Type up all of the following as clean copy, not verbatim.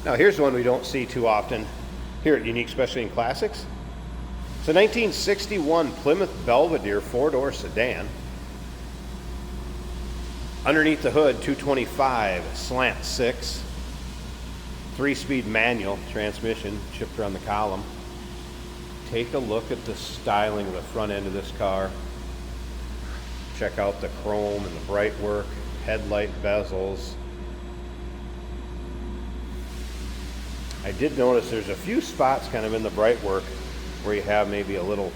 Now here's one we don't see too often here at Unique Specialty and Classics. It's a 1961 Plymouth Belvedere 4-door sedan. Underneath the hood, 225 slant 6, 3-speed manual transmission, shifter on the column. Take a look at the styling of the front end of this car. Check out the chrome and the bright work, headlight bezels. I did notice there's a few spots kind of in the bright work where you have maybe a little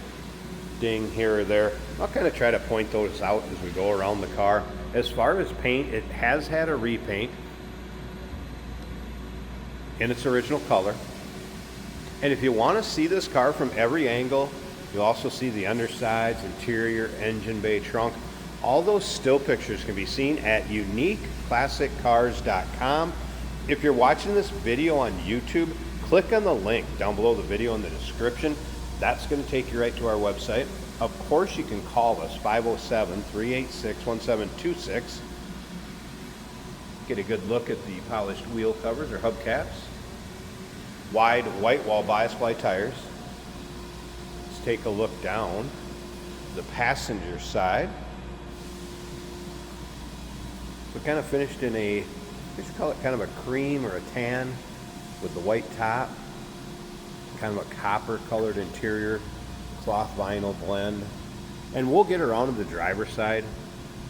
ding here or there. I'll kind of try to point those out as we go around the car. As far as paint, it has had a repaint in its original color. And if you want to see this car from every angle, you'll also see the undersides, interior, engine bay, trunk. All those still pictures can be seen at uniqueclassiccars.com. If you're watching this video on YouTube, click on the link down below the video in the description. That's going to take you right to our website. Of course, you can call us, 507-386-1726. Get a good look at the polished wheel covers or hubcaps. Wide white wall bias-ply tires. Let's take a look down the passenger side. So kind of finished in a, we should call it kind of a cream or a tan with the white top. Kind of a copper colored interior, cloth vinyl blend. And we'll get around to the driver's side,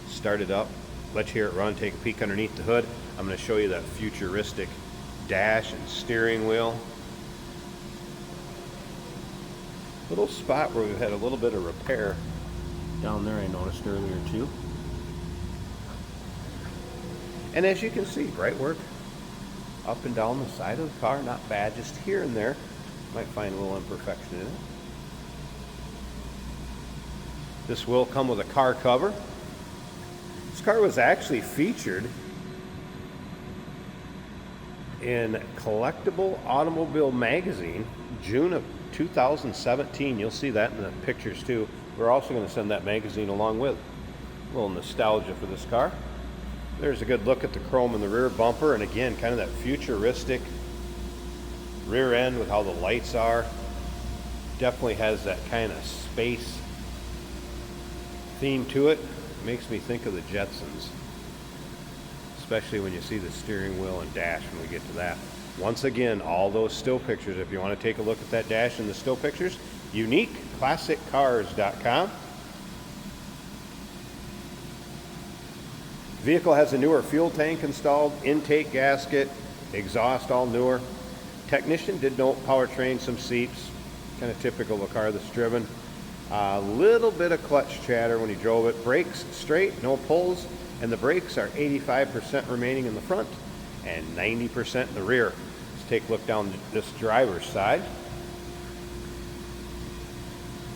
start it up, let you hear it run, take a peek underneath the hood. I'm going to show you that futuristic dash and steering wheel. Little spot where we've had a little bit of repair down there I noticed earlier too. And as you can see, bright work up and down the side of the car, not bad, just here and there. Might find a little imperfection in it. This will come with a car cover. This car was actually featured in Collectible Automobile Magazine, June of 2017. You'll see that in the pictures too. We're also going to send that magazine along with. A little nostalgia for this car. There's a good look at the chrome in the rear bumper, and again, kind of that futuristic rear end with how the lights are. Definitely has that kind of space theme to it. Makes me think of the Jetsons, especially when you see the steering wheel and dash when we get to that. Once again, all those still pictures, if you want to take a look at that dash and the still pictures, uniqueclassiccars.com. Vehicle has a newer fuel tank installed, intake gasket, exhaust all newer. Technician did note powertrain, some seats, kind of typical of a car that's driven. A little bit of clutch chatter when he drove it. Brakes straight, no pulls, and the brakes are 85% remaining in the front and 90% in the rear. Let's take a look down this driver's side.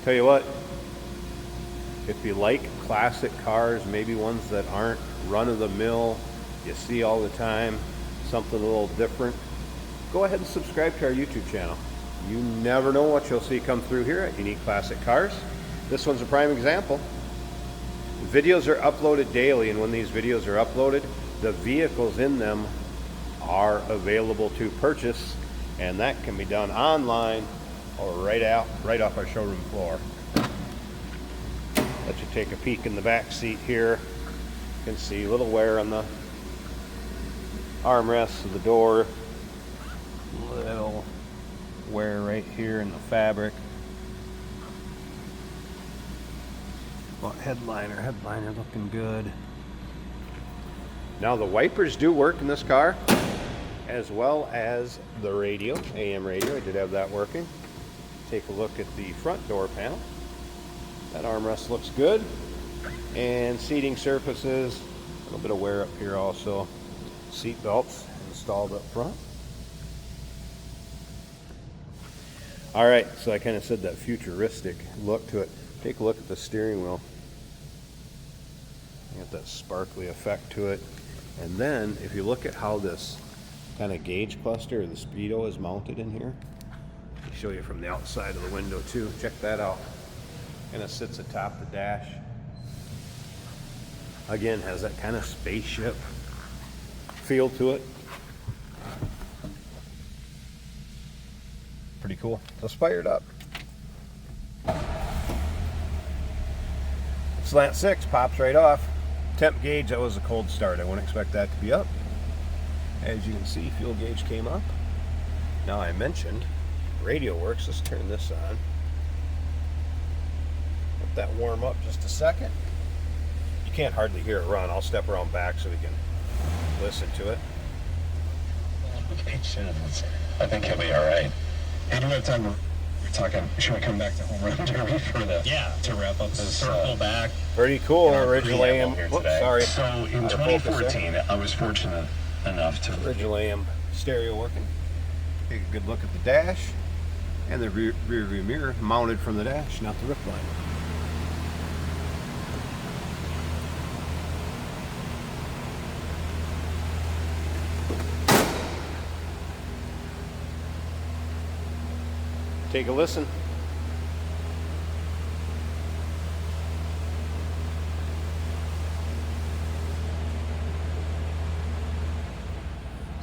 Tell you what, if you like classic cars, maybe ones that aren't run-of-the-mill, you see all the time, something a little different, go ahead and subscribe to our YouTube channel. You never know what you'll see come through here at Unique Classic Cars. This one's a prime example. Videos are uploaded daily, and when these videos are uploaded, the vehicles in them are available to purchase, and that can be done online or right off our showroom floor. Let you take a peek in the back seat here. You can see a little wear on the armrests of the door. Little wear right here in the fabric. Well, headliner looking good. Now the wipers do work in this car, as well as the radio, AM radio. I did have that working. Take a look at the front door panel. That armrest looks good. And seating surfaces, a little bit of wear up here also. Seat belts installed up front. All right, so I kind of said that futuristic look to it. Take a look at the steering wheel. You got that sparkly effect to it. And then if you look at how this kind of gauge cluster or the speedo is mounted in here, I'll show you from the outside of the window too. Check that out. Kind of sits atop the dash. Again, has that kind of spaceship feel to it. Pretty cool. Let's fire it up. Slant 6 pops right off. Temp gauge, that was a cold start. I wouldn't expect that to be up. As you can see, fuel gauge came up. Now I mentioned radio works. Let's turn this on. Let that warm up just a second. You can't hardly hear it run. I'll step around back so we can listen to it. Okay, I think he'll be all right. Hey, do we have time? We're talking. Should we come back to home run derby for the to wrap up this circle back? Pretty cool. Original AM. Whoops, sorry. So in 2014, I was fortunate enough to original AM stereo working. Take a good look at the dash and the rear view mirror mounted from the dash, not the roof line. Take a listen.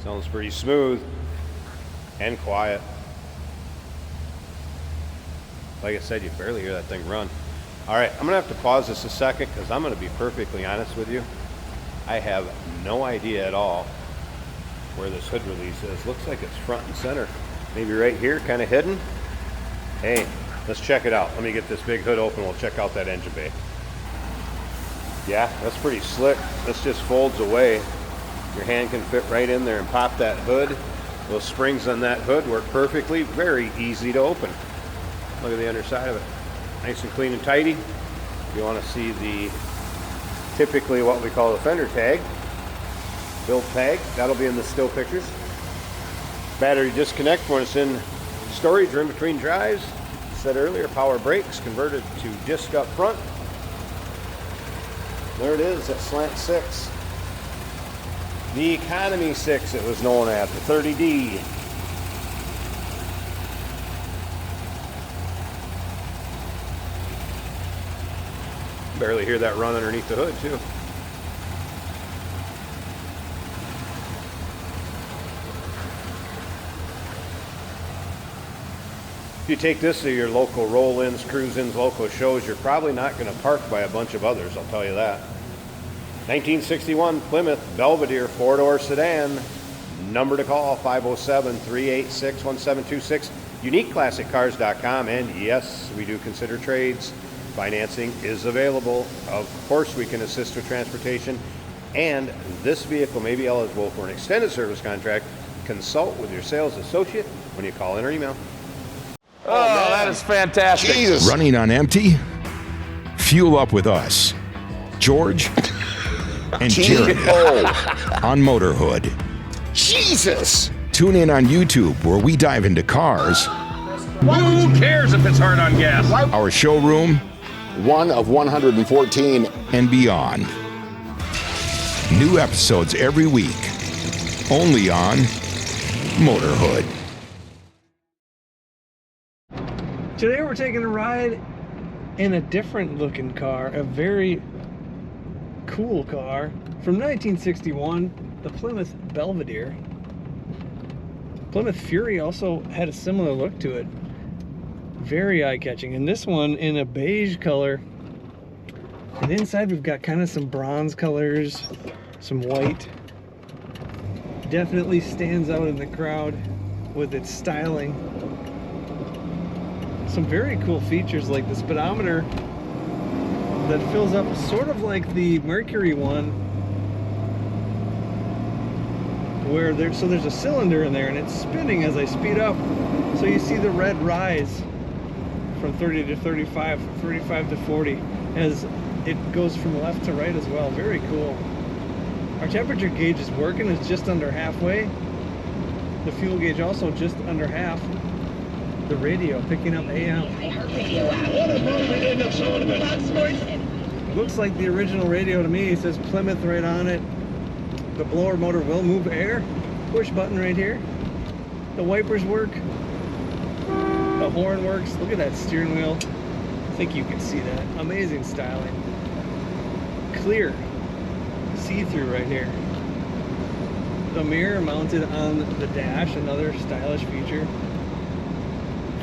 Sounds pretty smooth and quiet. Like I said, you barely hear that thing run. All right, I'm gonna have to pause this a second because I'm gonna be perfectly honest with you. I have no idea at all where this hood release is. Looks like it's front and center. Maybe right here, kind of hidden. Hey, let's check it out. Let me get this big hood open. We'll check out that engine bay. Yeah, that's pretty slick. This just folds away. Your hand can fit right in there and pop that hood. Those springs on that hood work perfectly. Very easy to open. Look at the underside of it. Nice and clean and tidy. If you want to see the typically what we call the fender tag, build tag, that'll be in the still pictures. Battery disconnect when it's in storage or in between drives. Said earlier, power brakes converted to disc up front. There it is, that slant 6. The economy 6 it was known as, the 30D. Barely hear that run underneath the hood too. If you take this to your local roll-ins, cruise-ins, local shows, you're probably not going to park by a bunch of others, I'll tell you that. 1961 Plymouth Belvedere 4-door sedan. Number to call, 507-386-1726. UniqueClassicCars.com. And yes, we do consider trades. Financing is available. Of course, we can assist with transportation. And this vehicle may be eligible for an extended service contract. Consult with your sales associate when you call in or email. Oh, that is fantastic. Jesus. Running on empty? Fuel up with us, George and Jeremy on Motorhood. Jesus. Tune in on YouTube where we dive into cars, Who cares if it's hard on gas? our showroom, One of 114. and beyond. New episodes every week, only on Motorhood. Today we're taking a ride in a different looking car, a very cool car from 1961, the Plymouth Belvedere. Plymouth Fury also had a similar look to it. Very eye-catching. And this one in a beige color. And inside we've got kind of some bronze colors, some white. Definitely stands out in the crowd with its styling. Some very cool features like the speedometer that fills up sort of like the Mercury one, where there's a cylinder in there and it's spinning as I speed up, so you see the red rise from 30 to 35, from 35 to 40 as it goes from left to right as well. Very cool. Our temperature gauge is working, it's just under halfway. The fuel gauge also just under half. The radio picking up AM. Looks like the original radio to me. It says Plymouth right on it. The blower motor will move air. Push button right here. The wipers work. The horn works. Look at that steering wheel. I think you can see that. Amazing styling. Clear. See-through right here. The mirror mounted on the dash, another stylish feature.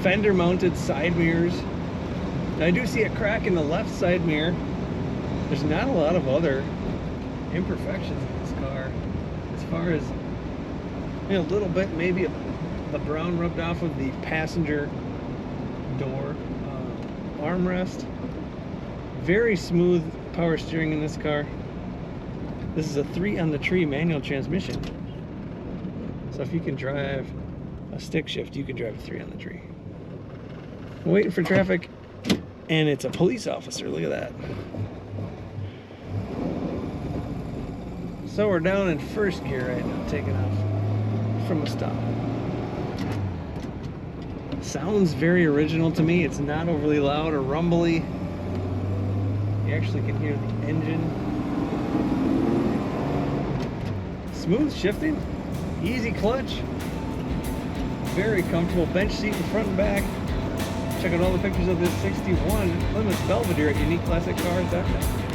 fender mounted side mirrors. Now, I do see a crack in the left side mirror. There's not a lot of other imperfections in this car. As far as, a little bit, maybe the brown rubbed off of the passenger door armrest. Very smooth power steering in this car. This is a 3-on-the-tree manual transmission. So if you can drive a stick shift, you can drive a 3-on-the-tree. I'm waiting for traffic, and it's a police officer. Look at that. So we're down in first gear right now, taking off from a stop. Sounds very original to me. It's not overly loud or rumbly. You actually can hear the engine. Smooth shifting, easy clutch, very comfortable bench seat in front and back. Check out all the pictures of this 61 Plymouth Belvedere at uniqueclassiccars.com.